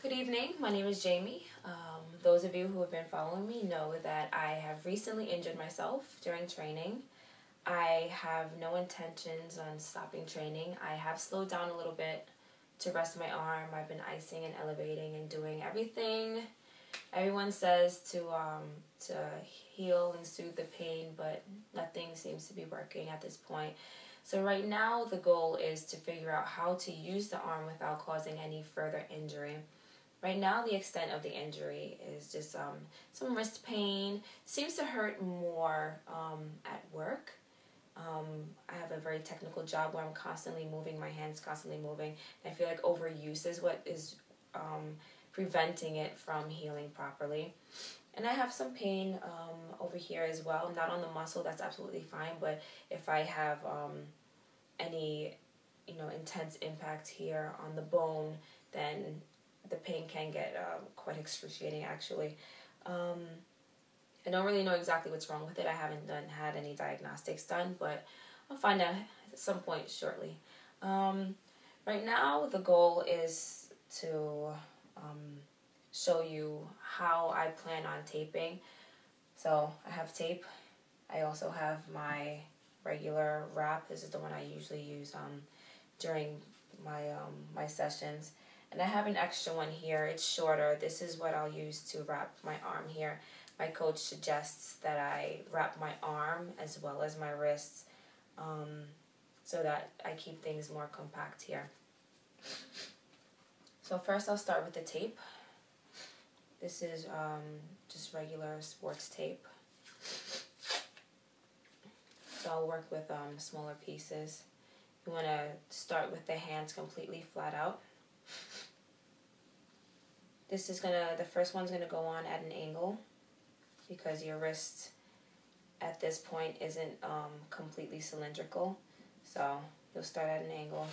Good evening, my name is Jamie. Those of you who have been following me know that I have recently injured myself during training. I have no intentions on stopping training. I have slowed down a little bit to rest my arm. I've been icing and elevating and doing everything everyone says to heal and soothe the pain, but nothing seems to be working at this point. So right now the goal is to figure out how to use the arm without causing any further injury. Right now the extent of the injury is just some wrist pain. Seems to hurt more at work. I have a very technical job where I'm constantly moving, my hands constantly moving. And I feel like overuse is what is preventing it from healing properly. And I have some pain over here as well, not on the muscle, that's absolutely fine, but if I have any intense impact here on the bone, then the pain can get quite excruciating actually. I don't really know exactly what's wrong with it. I haven't had any diagnostics done, but I'll find out at some point shortly. Right now the goal is to show you how I plan on taping. So I have tape. I also have my regular wrap. This is the one I usually use during my sessions. And I have an extra one here. It's shorter. This is what I'll use to wrap my arm here. My coach suggests that I wrap my arm as well as my wrists so that I keep things more compact here. So first I'll start with the tape. This is just regular sports tape. So I'll work with smaller pieces. You want to start with the hands completely flat out. This is the first one's gonna go on at an angle because your wrist at this point isn't completely cylindrical. So you'll start at an angle,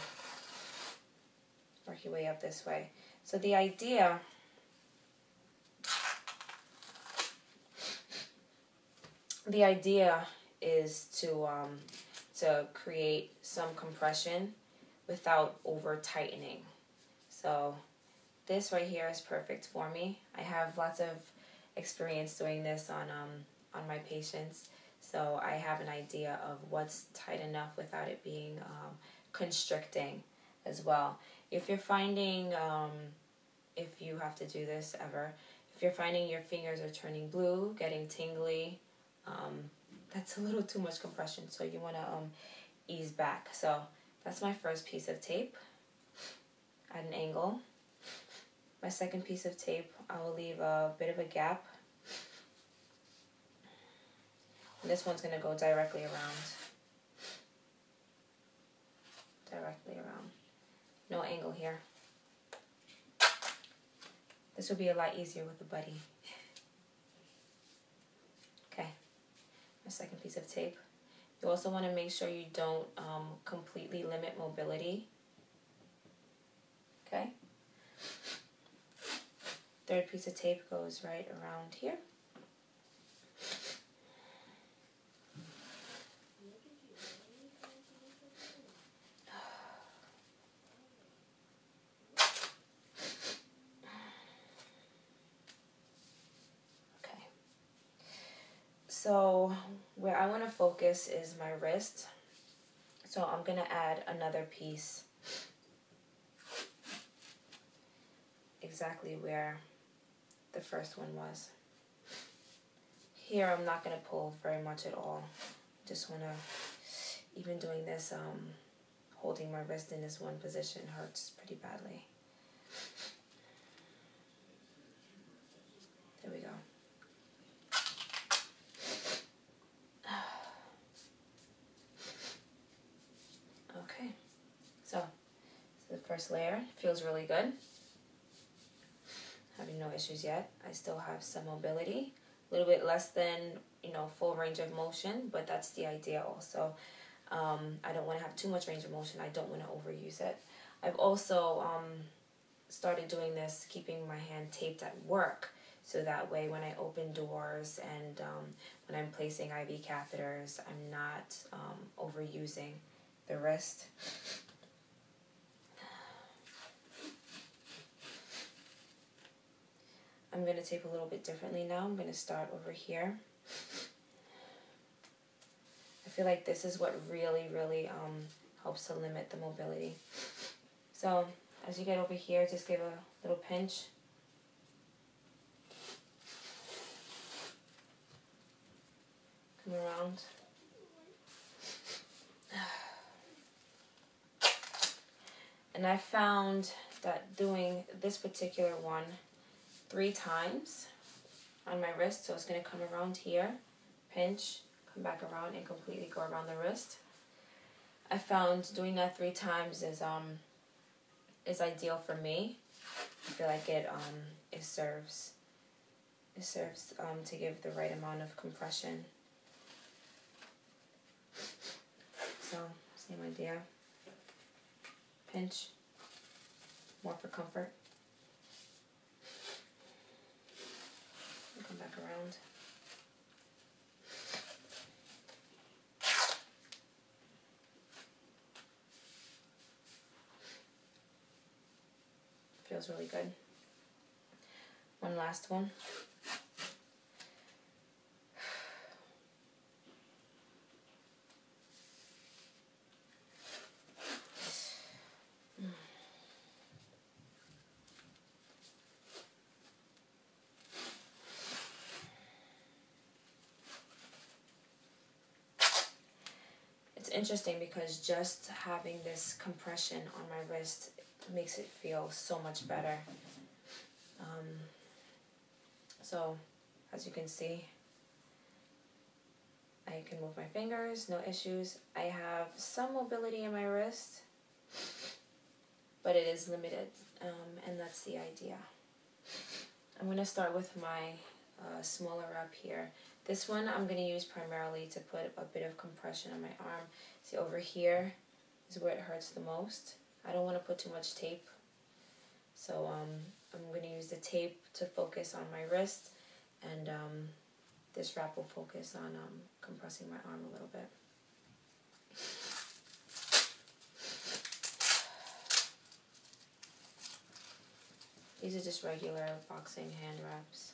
work your way up this way. So the idea is to create some compression without over tightening. So this right here is perfect for me. I have lots of experience doing this on my patients, so I have an idea of what's tight enough without it being constricting as well. If you're finding, if you have to do this ever, if you're finding your fingers are turning blue, getting tingly, that's a little too much compression, so you want to ease back. So that's my first piece of tape at an angle. My second piece of tape, I will leave a bit of a gap. And this one's going to go directly around. Directly around. No angle here. This will be a lot easier with a buddy. Okay. My second piece of tape. You also want to make sure you don't completely limit mobility. Okay. Third piece of tape goes right around here. Okay. So where I want to focus is my wrist. So I'm going to add another piece exactly where the first one was. Here I'm not going to pull very much at all. Just want to, even doing this, holding my wrist in this one position hurts pretty badly. There we go. Okay, so the first layer feels really good. Having no issues yet. I still have some mobility, a little bit less than full range of motion, but that's the idea also. I don't want to have too much range of motion. I don't want to overuse it. I've also started doing this, keeping my hand taped at work, so that way when I open doors and when I'm placing IV catheters, I'm not overusing the wrist. I'm going to tape a little bit differently now. I'm going to start over here. I feel like this is what really helps to limit the mobility. So as you get over here, just give a little pinch. Come around. And I found that doing this particular one 3 times on my wrist, so it's going to come around here, pinch, come back around, and completely go around the wrist. I found doing that 3 times is ideal for me. I feel like it serves to give the right amount of compression. So same idea. Pinch, more for comfort. And come back around. Feels really good. One last one. It's interesting because just having this compression on my wrist makes it feel so much better. So, as you can see, I can move my fingers, no issues. I have some mobility in my wrist, but it is limited, and that's the idea. I'm going to start with my smaller wrap here. This one I'm going to use primarily to put a bit of compression on my arm. See, over here is where it hurts the most. I don't want to put too much tape, so I'm going to use the tape to focus on my wrist, and this wrap will focus on compressing my arm a little bit. These are just regular boxing hand wraps.